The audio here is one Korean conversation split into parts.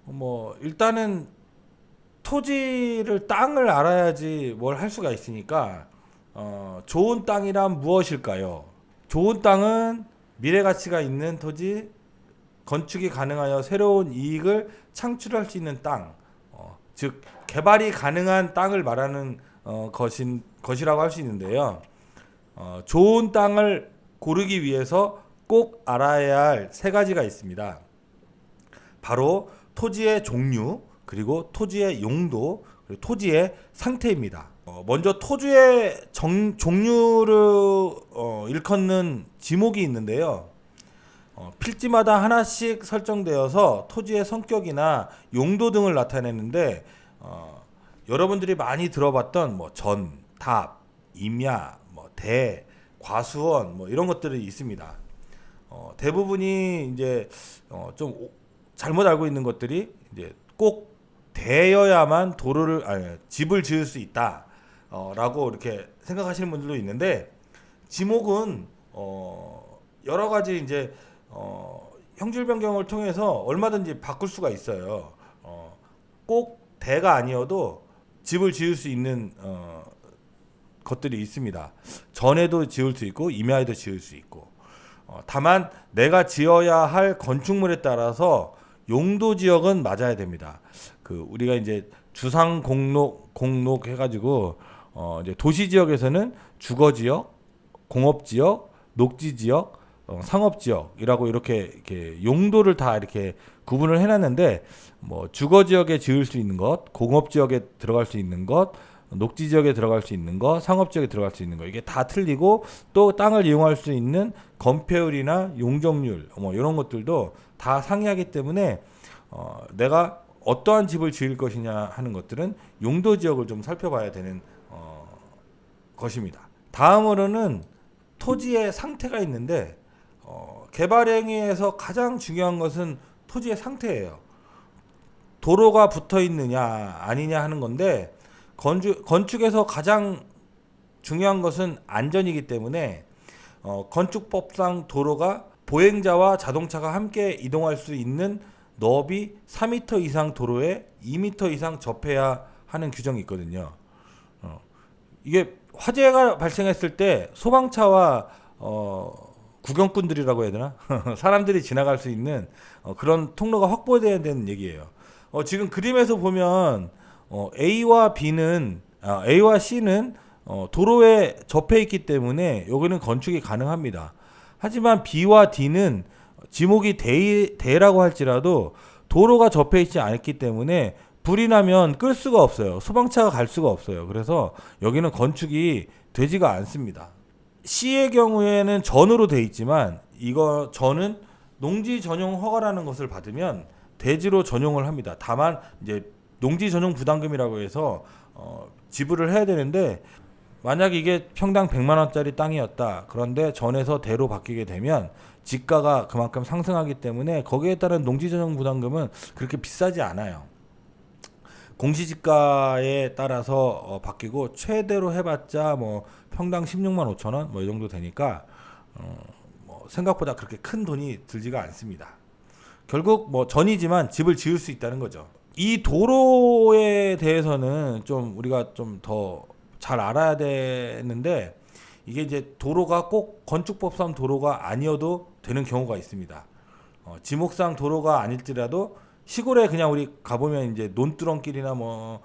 뭐 일단은 토지를 땅을 알아야지 뭘 할 수가 있으니까 좋은 땅이란 무엇일까요? 좋은 땅은 미래 가치가 있는 토지, 건축이 가능하여 새로운 이익을 창출할 수 있는 땅, 즉 개발이 가능한 땅을 말하는 것이라고 할 수 있는데요. 좋은 땅을 고르기 위해서 꼭 알아야 할 세 가지가 있습니다. 바로 토지의 종류, 그리고 토지의 용도, 그리고 토지의 상태입니다. 먼저 토지의 종류를 일컫는 지목이 있는데요. 필지마다 하나씩 설정되어서 토지의 성격이나 용도 등을 나타내는데 여러분들이 많이 들어봤던 뭐 전, 답, 임야, 뭐 대, 과수원 뭐 이런 것들이 있습니다. 대부분이 이제 좀 잘못 알고 있는 것들이 이제 꼭 대여야만 집을 지을 수 있다 라고 이렇게 생각하시는 분들도 있는데 지목은 여러 가지 이제 형질 변경을 통해서 얼마든지 바꿀 수가 있어요. 꼭 대가 아니어도 집을 지을 수 있는 것들이 있습니다. 전에도 지을 수 있고 임야에도 지을 수 있고 다만 내가 지어야 할 건축물에 따라서 용도 지역은 맞아야 됩니다. 그 우리가 이제 주상 공록 해가지고 이제 도시 지역에서는 주거 지역, 공업 지역, 녹지 지역, 상업 지역이라고 이렇게 용도를 다 이렇게 구분을 해놨는데 뭐 주거 지역에 지을 수 있는 것, 공업 지역에 들어갈 수 있는 것, 녹지 지역에 들어갈 수 있는 것, 상업 지역에 들어갈 수 있는 것 이게 다 틀리고 또 땅을 이용할 수 있는 건폐율이나 용적률 뭐 이런 것들도 다 상이하기 때문에 내가 어떠한 집을 지을 것이냐 하는 것들은 용도 지역을 좀 살펴봐야 되는 것입니다. 다음으로는 토지의 상태가 있는데 개발 행위에서 가장 중요한 것은 토지의 상태예요. 도로가 붙어 있느냐 아니냐 하는 건데 건축에서 가장 중요한 것은 안전이기 때문에 건축법상 도로가 보행자와 자동차가 함께 이동할 수 있는 너비 4m 이상 도로에 2m 이상 접해야 하는 규정이 있거든요. 이게 화재가 발생했을 때 소방차와 구경꾼들이라고 해야 되나? 사람들이 지나갈 수 있는 그런 통로가 확보돼야 되는 얘기예요. 지금 그림에서 보면 A와 C는 도로에 접해 있기 때문에 여기는 건축이 가능합니다. 하지만 B와 D는 지목이 대라고 할지라도 도로가 접해 있지 않기 때문에 불이 나면 끌 수가 없어요. 소방차가 갈 수가 없어요. 그래서 여기는 건축이 되지가 않습니다. C의 경우에는 전으로 돼 있지만 이거 전은 농지 전용 허가라는 것을 받으면 대지로 전용을 합니다. 다만 이제 농지 전용 부담금이라고 해서 지불을 해야 되는데 만약 이게 평당 100만 원짜리 땅이었다. 그런데 전에서 대로 바뀌게 되면 지가가 그만큼 상승하기 때문에 거기에 따른 농지 전용 부담금은 그렇게 비싸지 않아요. 공시지가에 따라서 바뀌고 최대로 해봤자 뭐 평당 16만 5천 원 뭐 이 정도 되니까 뭐 생각보다 그렇게 큰 돈이 들지가 않습니다. 결국 뭐 전이지만 집을 지을 수 있다는 거죠. 이 도로에 대해서는 좀 우리가 좀 더 잘 알아야 되는데 이게 이제 도로가 꼭 건축법상 도로가 아니어도 되는 경우가 있습니다. 지목상 도로가 아닐지라도 시골에 그냥 우리 가보면 이제 논두렁길이나 뭐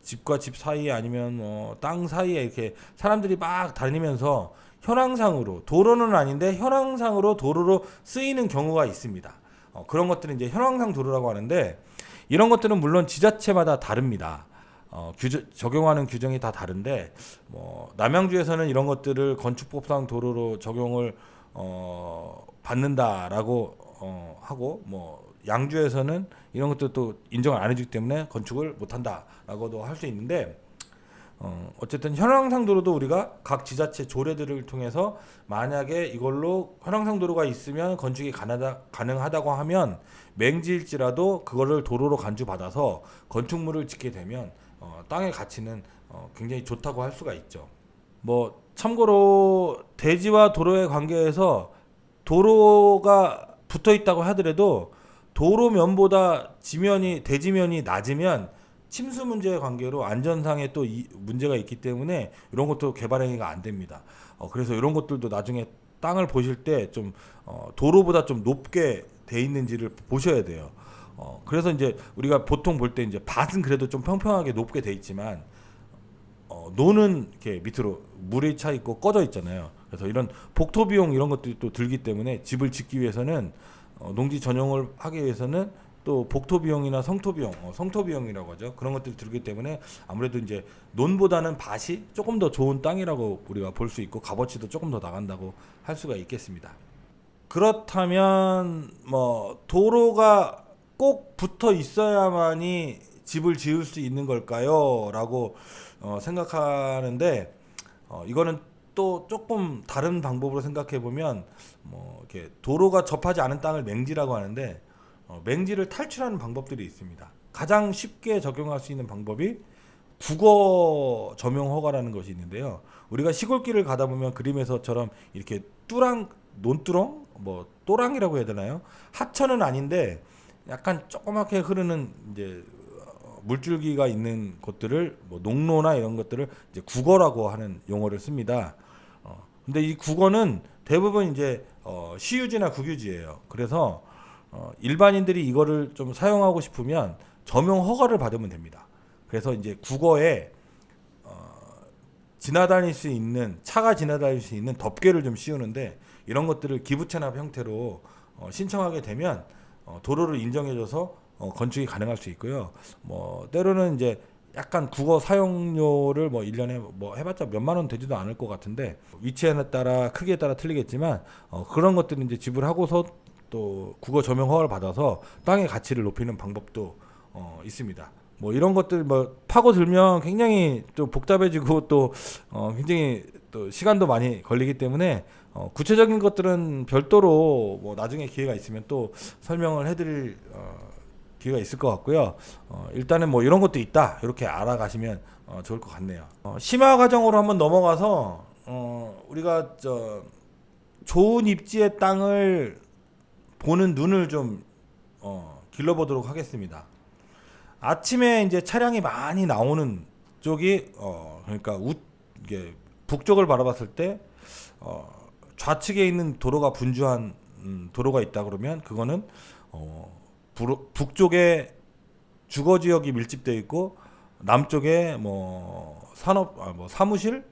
집과 집 사이 아니면 땅 사이에 이렇게 사람들이 막 다니면서 현황상으로 도로는 아닌데 현황상으로 도로로 쓰이는 경우가 있습니다. 그런 것들은 이제 현황상 도로라고 하는데 이런 것들은 물론 지자체마다 다릅니다. 적용하는 규정이 다 다른데 뭐 남양주에서는 이런 것들을 건축법상 도로로 적용을 받는다라고 하고 뭐 양주에서는 이런 것도 또 인정을 안 해주기 때문에 건축을 못한다라고도 할 수 있는데 어쨌든 현황상 도로도 우리가 각 지자체 조례들을 통해서 만약에 이걸로 현황상 도로가 있으면 건축이 가능하다고 하면 맹지일지라도 그거를 도로로 간주받아서 건축물을 짓게 되면 땅의 가치는 굉장히 좋다고 할 수가 있죠. 뭐 참고로 대지와 도로의 관계에서 도로가 붙어 있다고 하더라도 도로면보다 대지면이 낮으면 침수 문제의 관계로 안전상에 또 문제가 있기 때문에 이런 것도 개발 행위가 안 됩니다. 그래서 이런 것들도 나중에 땅을 보실 때 좀 도로보다 좀 높게 돼 있는지를 보셔야 돼요. 그래서 이제 우리가 보통 볼 때 이제 밭은 그래도 좀 평평하게 높게 돼 있지만 노는 이렇게 밑으로 물이 차 있고 꺼져 있잖아요. 그래서 이런 복토 비용 이런 것들이 또 들기 때문에 집을 짓기 위해서는 농지 전용을 하기 위해서는 또 복토 비용이나 성토 비용, 성토 비용이라고 하죠. 그런 것들이 들기 때문에 아무래도 이제 논보다는 밭이 조금 더 좋은 땅이라고 우리가 볼 수 있고 값어치도 조금 더 나간다고 할 수가 있겠습니다. 그렇다면 뭐 도로가 꼭 붙어 있어야만이 집을 지을 수 있는 걸까요? 라고 생각하는데 이거는 또 조금 다른 방법으로 생각해 보면 뭐 이렇게 도로가 접하지 않은 땅을 맹지라고 하는데 맹지를 탈출하는 방법들이 있습니다. 가장 쉽게 적용할 수 있는 방법이 국어 점용 허가라는 것이 있는데요. 우리가 시골길을 가다 보면 그림에서처럼 이렇게 논두렁, 뭐 또랑이라고 해야 되나요? 하천은 아닌데 약간 조그맣게 흐르는 이제 물줄기가 있는 것들을 뭐 농로나 이런 것들을 이제 국어라고 하는 용어를 씁니다. 근데 이 국어는 대부분 이제 시유지나 국유지예요. 그래서 일반인들이 이거를 좀 사용하고 싶으면 점용 허가를 받으면 됩니다. 그래서 이제 국어에 차가 지나다닐 수 있는 덮개를 좀 씌우는데 이런 것들을 기부채납 형태로 신청하게 되면 도로를 인정해줘서 건축이 가능할 수 있고요. 뭐 때로는 이제 약간 국어 사용료를 뭐 1년에 뭐 해봤자 몇만 원 되지도 않을 것 같은데 위치에 따라 크기에 따라 틀리겠지만 그런 것들은 이제 지불하고서 또 국어 점용 허가를 받아서 땅의 가치를 높이는 방법도 있습니다. 뭐 이런 것들 뭐 파고들면 굉장히 또 복잡해지고 또 굉장히 또 시간도 많이 걸리기 때문에 구체적인 것들은 별도로 뭐 나중에 기회가 있으면 또 설명을 해드릴 기회가 있을 것 같고요. 일단은 뭐 이런 것도 있다 이렇게 알아가시면 좋을 것 같네요. 심화 과정으로 한번 넘어가서 우리가 좋은 입지의 땅을 보는 눈을 좀 길러보도록 하겠습니다. 아침에 이제 차량이 많이 나오는 쪽이 그러니까 이게 북쪽을 바라봤을 때 좌측에 있는 도로가 분주한 도로가 있다 그러면 그거는 북쪽에 주거 지역이 밀집되어 있고 남쪽에 뭐 사무실,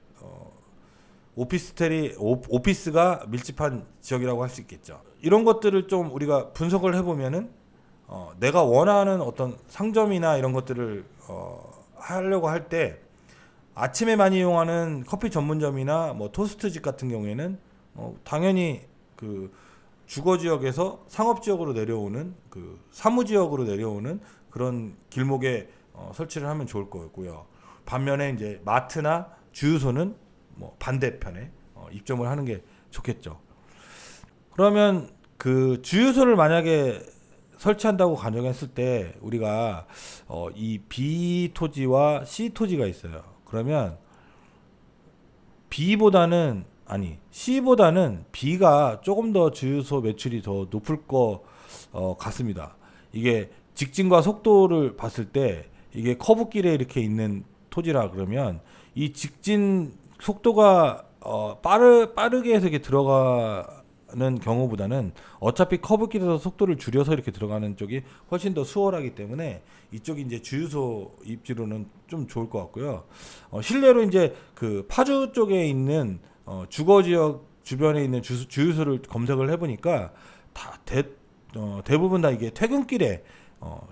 오피스가 밀집한 지역이라고 할 수 있겠죠. 이런 것들을 좀 우리가 분석을 해보면은 내가 원하는 어떤 상점이나 이런 것들을 하려고 할 때 아침에 많이 이용하는 커피 전문점이나 뭐 토스트집 같은 경우에는 당연히 그 주거 지역에서 상업 지역으로 내려오는 그 사무 지역으로 내려오는 그런 길목에 설치를 하면 좋을 거고요. 반면에 이제 마트나 주유소는 뭐 반대편에 입점을 하는 게 좋겠죠. 그러면 그 주유소를 만약에 설치한다고 가정했을 때 우리가 이 B 토지와 C 토지가 있어요. 그러면 C보다는 B가 조금 더 주유소 매출이 더 높을 것 같습니다. 이게 직진과 속도를 봤을 때 이게 커브길에 이렇게 있는 토지라 그러면 이 직진 속도가 빠르게 해서 이렇게 들어가는 경우보다는 어차피 커브길에서 속도를 줄여서 이렇게 들어가는 쪽이 훨씬 더 수월하기 때문에 이쪽이 이제 주유소 입지로는 좀 좋을 것 같고요. 실내로 이제 그 파주 쪽에 있는 주거 지역 주변에 있는 주유소를 검색을 해보니까 대부분 다 이게 퇴근길에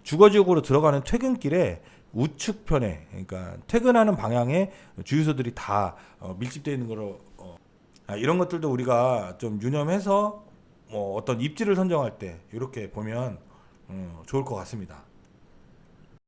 주거 지역으로 들어가는 퇴근길에 우측편에 그러니까 퇴근하는 방향에 주유소들이 다 밀집되어 있는 거로 이런 것들도 우리가 좀 유념해서 어떤 입지를 선정할 때 이렇게 보면 좋을 것 같습니다.